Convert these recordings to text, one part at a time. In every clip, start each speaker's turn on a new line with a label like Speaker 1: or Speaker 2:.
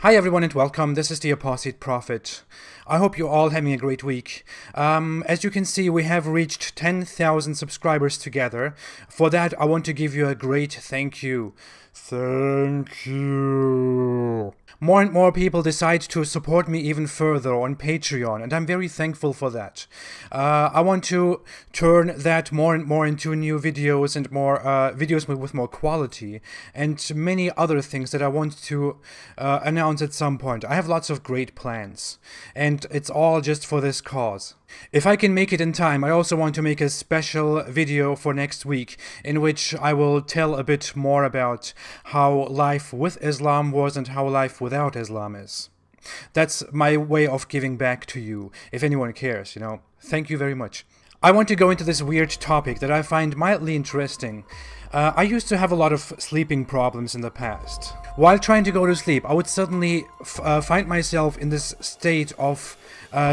Speaker 1: Hi everyone and welcome, this is the Apostate Prophet. I hope you're all having a great week. As you can see, we have reached 10,000 subscribers together. For that, I want to give you a great thank you. Thank you. More and more people decide to support me even further on Patreon, and I'm very thankful for that. I want to turn that more and more into new videos and more videos with more quality, and many other things that I want to announce at some point. I have lots of great plans, and it's all just for this cause. If I can make it in time, I also want to make a special video for next week in which I will tell a bit more about how life with Islam was and how life without Islam is. That's my way of giving back to you, if anyone cares, you know. Thank you very much. I want to go into this weird topic that I find mildly interesting. I used to have a lot of sleeping problems in the past. While trying to go to sleep, I would suddenly find myself in this state of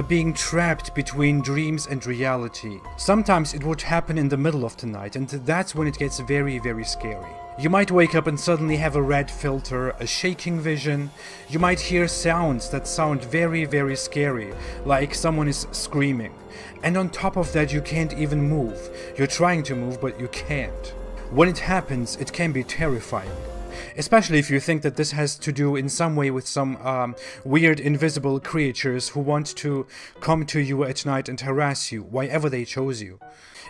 Speaker 1: being trapped between dreams and reality. Sometimes it would happen in the middle of the night, and that's when it gets very, very scary. You might wake up and suddenly have a red filter, a shaking vision. You might hear sounds that sound very, very scary, like someone is screaming. And on top of that, you can't even move. You're trying to move, but you can't. When it happens, it can be terrifying. Especially if you think that this has to do in some way with some weird invisible creatures who want to come to you at night and harass you, why ever they chose you.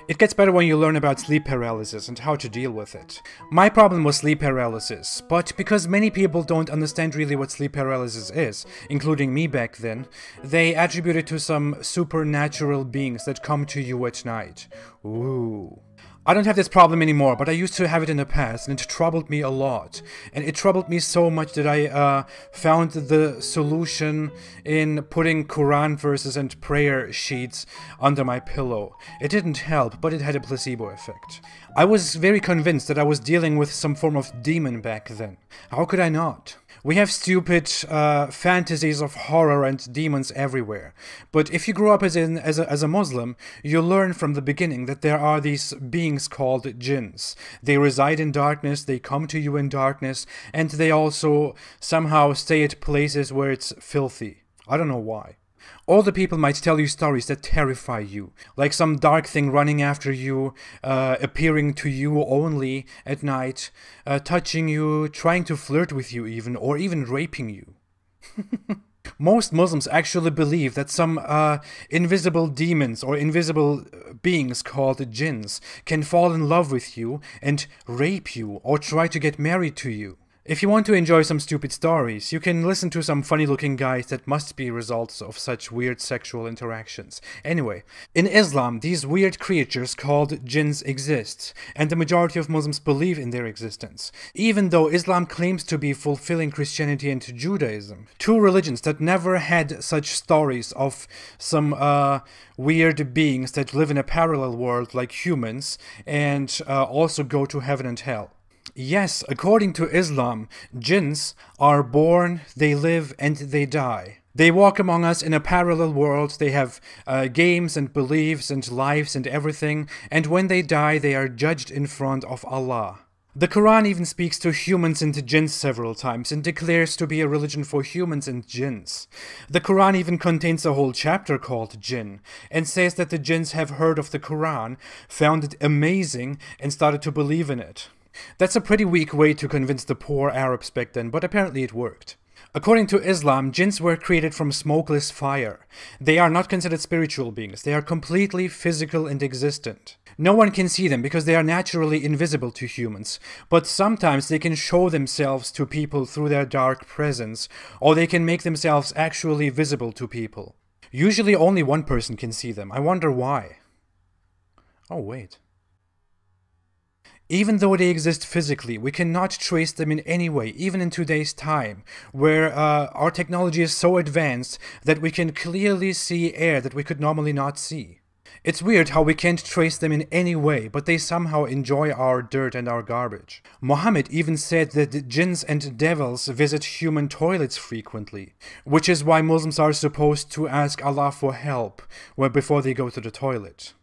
Speaker 1: It gets better when you learn about sleep paralysis and how to deal with it. My problem was sleep paralysis, but because many people don't understand really what sleep paralysis is, including me back then, they attribute it to some supernatural beings that come to you at night. Ooh. I don't have this problem anymore, but I used to have it in the past, and it troubled me a lot. And it troubled me so much that I found the solution in putting Quran verses and prayer sheets under my pillow. It didn't help, but it had a placebo effect. I was very convinced that I was dealing with some form of demon back then. How could I not? We have stupid fantasies of horror and demons everywhere. But if you grow up as a Muslim, you learn from the beginning that there are these beings called jinns. They reside in darkness, they come to you in darkness, and they also somehow stay at places where it's filthy. I don't know why. All the people might tell you stories that terrify you, like some dark thing running after you, appearing to you only at night, touching you, trying to flirt with you even, or even raping you. Most Muslims actually believe that some invisible demons or invisible beings called jinns can fall in love with you and rape you or try to get married to you. If you want to enjoy some stupid stories, you can listen to some funny-looking guys that must be results of such weird sexual interactions. Anyway, in Islam, these weird creatures called jinns exist, and the majority of Muslims believe in their existence, even though Islam claims to be fulfilling Christianity and Judaism, two religions that never had such stories of some weird beings that live in a parallel world like humans and also go to heaven and hell. Yes, according to Islam, jinns are born, they live, and they die. They walk among us in a parallel world, they have games and beliefs and lives and everything, and when they die, they are judged in front of Allah. The Quran even speaks to humans and jinns several times and declares to be a religion for humans and jinns. The Quran even contains a whole chapter called Jinn and says that the jinns have heard of the Quran, found it amazing, and started to believe in it. That's a pretty weak way to convince the poor Arabs back then, but apparently it worked. According to Islam, jinns were created from smokeless fire. They are not considered spiritual beings. They are completely physical and existent. No one can see them because they are naturally invisible to humans, but sometimes they can show themselves to people through their dark presence, or they can make themselves actually visible to people. Usually only one person can see them. I wonder why. Oh, wait. Even though they exist physically, we cannot trace them in any way, even in today's time, where our technology is so advanced that we can clearly see air that we could normally not see. It's weird how we can't trace them in any way, but they somehow enjoy our dirt and our garbage. Muhammad even said that jinns and devils visit human toilets frequently, which is why Muslims are supposed to ask Allah for help before they go to the toilet.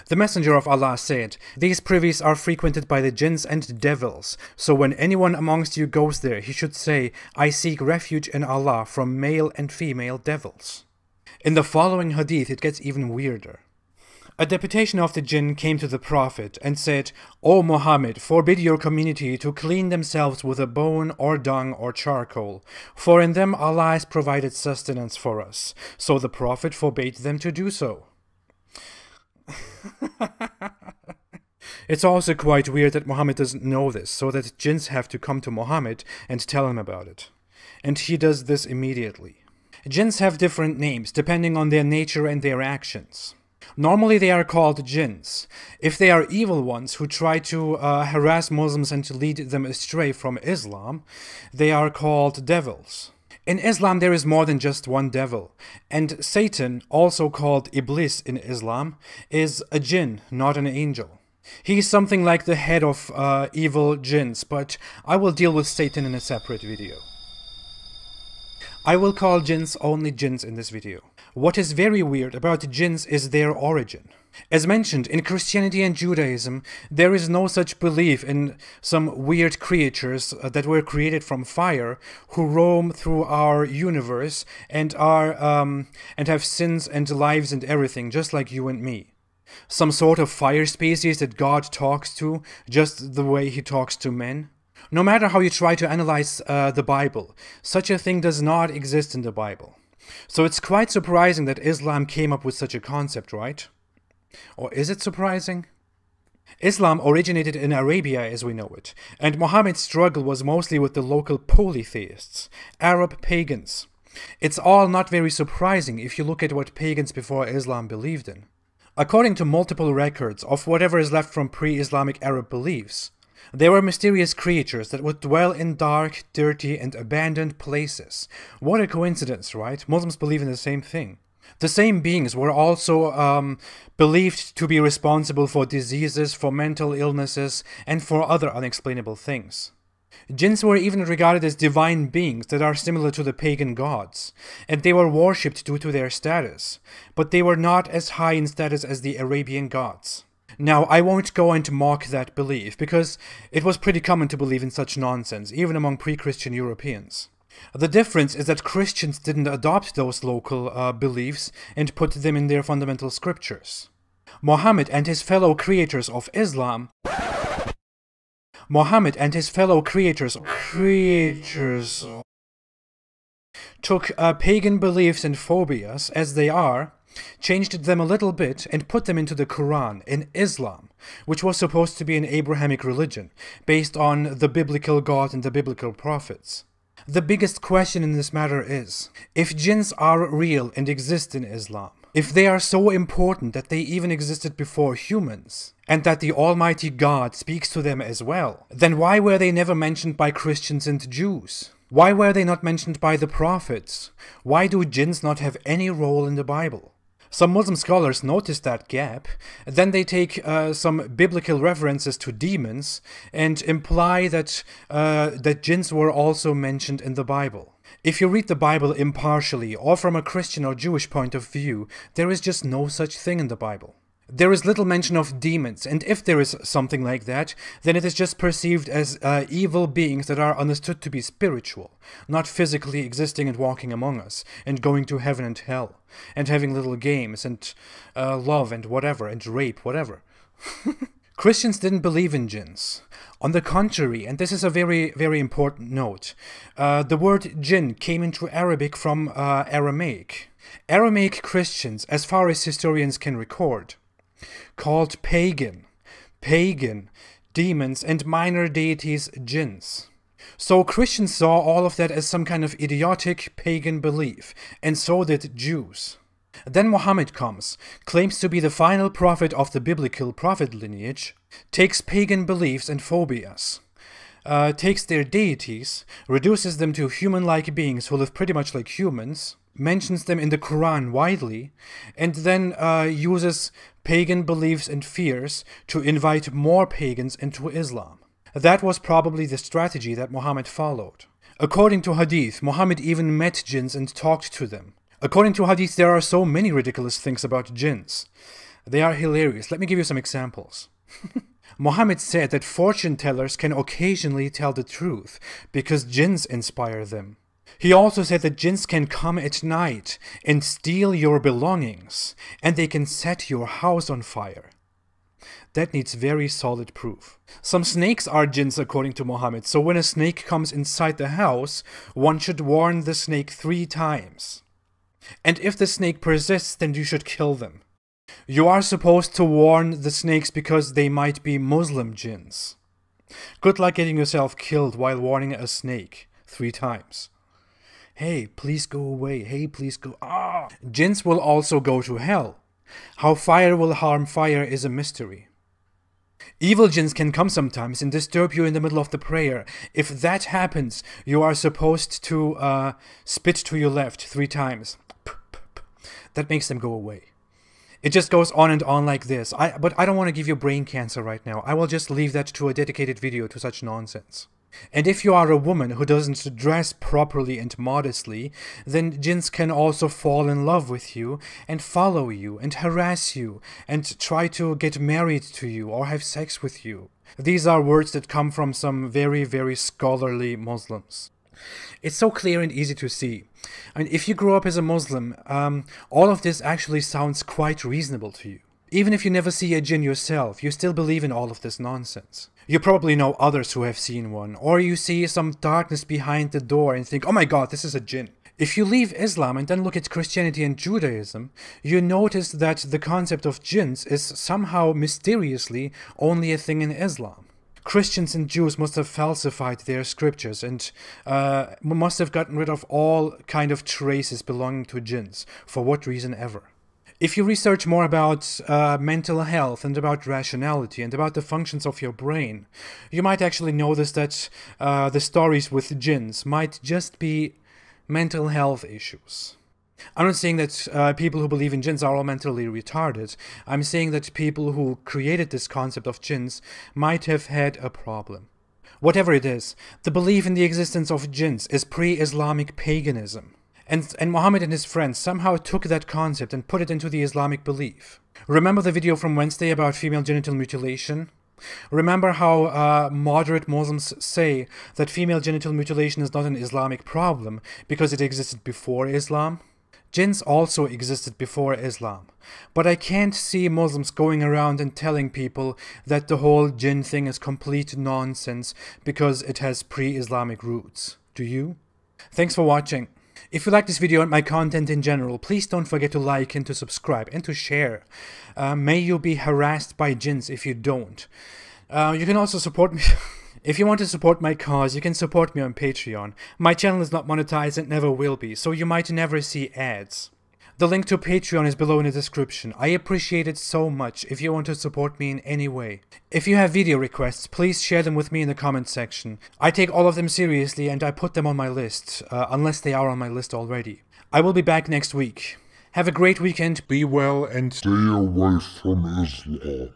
Speaker 1: The Messenger of Allah said, "These privies are frequented by the jinns and devils, so when anyone amongst you goes there, he should say, 'I seek refuge in Allah from male and female devils.'" In the following hadith, it gets even weirder. A deputation of the jinn came to the Prophet and said, "O Muhammad, forbid your community to clean themselves with a bone or dung or charcoal, for in them Allah has provided sustenance for us." So the Prophet forbade them to do so. It's also quite weird that Muhammad doesn't know this, so that jinns have to come to Muhammad and tell him about it. And he does this immediately. Jinns have different names depending on their nature and their actions. Normally they are called jinns. If they are evil ones who try to harass Muslims and to lead them astray from Islam, they are called devils. In Islam there is more than just one devil, and Satan, also called Iblis in Islam, is a jinn, not an angel. He is something like the head of evil jinns, but I will deal with Satan in a separate video. I will call jinns only jinns in this video. What is very weird about jinns is their origin. As mentioned, in Christianity and Judaism, there is no such belief in some weird creatures that were created from fire who roam through our universe and have sins and lives and everything, just like you and me. Some sort of fire species that God talks to, just the way he talks to men. No matter how you try to analyze the Bible, such a thing does not exist in the Bible. So it's quite surprising that Islam came up with such a concept, right? Or is it surprising? Islam originated in Arabia as we know it, and Muhammad's struggle was mostly with the local polytheists, Arab pagans. It's all not very surprising if you look at what pagans before Islam believed in. According to multiple records of whatever is left from pre-Islamic Arab beliefs, there were mysterious creatures that would dwell in dark, dirty, and abandoned places. What a coincidence, right? Muslims believe in the same thing. The same beings were also believed to be responsible for diseases, for mental illnesses, and for other unexplainable things. Jinns were even regarded as divine beings that are similar to the pagan gods, and they were worshipped due to their status, but they were not as high in status as the Arabian gods. Now, I won't go and mock that belief, because it was pretty common to believe in such nonsense, even among pre-Christian Europeans. The difference is that Christians didn't adopt those local beliefs and put them in their fundamental scriptures. Muhammad and his fellow creators of Islam took pagan beliefs and phobias as they are, changed them a little bit, and put them into the Quran in Islam, which was supposed to be an Abrahamic religion, based on the biblical God and the biblical prophets. The biggest question in this matter is, if jinns are real and exist in Islam, if they are so important that they even existed before humans, and that the Almighty God speaks to them as well, then why were they never mentioned by Christians and Jews? Why were they not mentioned by the prophets? Why do jinns not have any role in the Bible? Some Muslim scholars notice that gap, then they take some biblical references to demons and imply that jinns were also mentioned in the Bible. If you read the Bible impartially or from a Christian or Jewish point of view, there is just no such thing in the Bible. There is little mention of demons, and if there is something like that, then it is just perceived as evil beings that are understood to be spiritual, not physically existing and walking among us, and going to heaven and hell, and having little games, and love, and whatever, and rape, whatever. Christians didn't believe in jinns. On the contrary, and this is a very, very important note, the word jinn came into Arabic from Aramaic. Aramaic Christians, as far as historians can record, called pagan, demons, and minor deities jinns. So Christians saw all of that as some kind of idiotic pagan belief, and so did Jews. Then Muhammad comes, claims to be the final prophet of the biblical prophet lineage, takes pagan beliefs and phobias, takes their deities, reduces them to human-like beings who live pretty much like humans, mentions them in the Quran widely, and then uses pagan beliefs and fears to invite more pagans into Islam. That was probably the strategy that Muhammad followed. According to Hadith, Muhammad even met jinns and talked to them. According to Hadith, there are so many ridiculous things about jinns. They are hilarious. Let me give you some examples. Muhammad said that fortune tellers can occasionally tell the truth because jinns inspire them. He also said that jinns can come at night and steal your belongings, and they can set your house on fire. That needs very solid proof. Some snakes are jinns according to Muhammad, so when a snake comes inside the house, one should warn the snake 3 times. And if the snake persists, then you should kill them. You are supposed to warn the snakes because they might be Muslim jinns. Good luck getting yourself killed while warning a snake 3 times. Hey, please go away. Hey, please go. Ah! Jinns will also go to hell. How fire will harm fire is a mystery. Evil jinns can come sometimes and disturb you in the middle of the prayer. If that happens, you are supposed to spit to your left 3 times. That makes them go away. It just goes on and on like this. But I don't want to give you brain cancer right now. I will just leave that to a dedicated video to such nonsense. And if you are a woman who doesn't dress properly and modestly, then jinns can also fall in love with you and follow you and harass you and try to get married to you or have sex with you. These are words that come from some very, very scholarly Muslims. It's so clear and easy to see. I mean, if you grew up as a Muslim, all of this actually sounds quite reasonable to you. Even if you never see a jinn yourself, you still believe in all of this nonsense. You probably know others who have seen one, or you see some darkness behind the door and think, oh my god, this is a jinn. If you leave Islam and then look at Christianity and Judaism, you notice that the concept of jinns is somehow mysteriously only a thing in Islam. Christians and Jews must have falsified their scriptures and must have gotten rid of all kind of traces belonging to jinns, for what reason ever. If you research more about mental health and about rationality and about the functions of your brain, you might actually notice that the stories with jinns might just be mental health issues. I'm not saying that people who believe in jinns are all mentally retarded. I'm saying that people who created this concept of jinns might have had a problem. Whatever it is, the belief in the existence of jinns is pre-Islamic paganism. And Muhammad and his friends somehow took that concept and put it into the Islamic belief. Remember the video from Wednesday about female genital mutilation? Remember how moderate Muslims say that female genital mutilation is not an Islamic problem because it existed before Islam? Jinns also existed before Islam, but I can't see Muslims going around and telling people that the whole jinn thing is complete nonsense because it has pre-Islamic roots. Do you? Thanks for watching. If you like this video and my content in general, please don't forget to like and to subscribe and to share. May you be harassed by jinns if you don't. You can also support me. If you want to support my cause, you can support me on Patreon. My channel is not monetized and never will be, so you might never see ads. The link to Patreon is below in the description. I appreciate it so much if you want to support me in any way. If you have video requests, please share them with me in the comment section. I take all of them seriously and I put them on my list, unless they are on my list already. I will be back next week. Have a great weekend.
Speaker 2: Be well and stay away from Islam.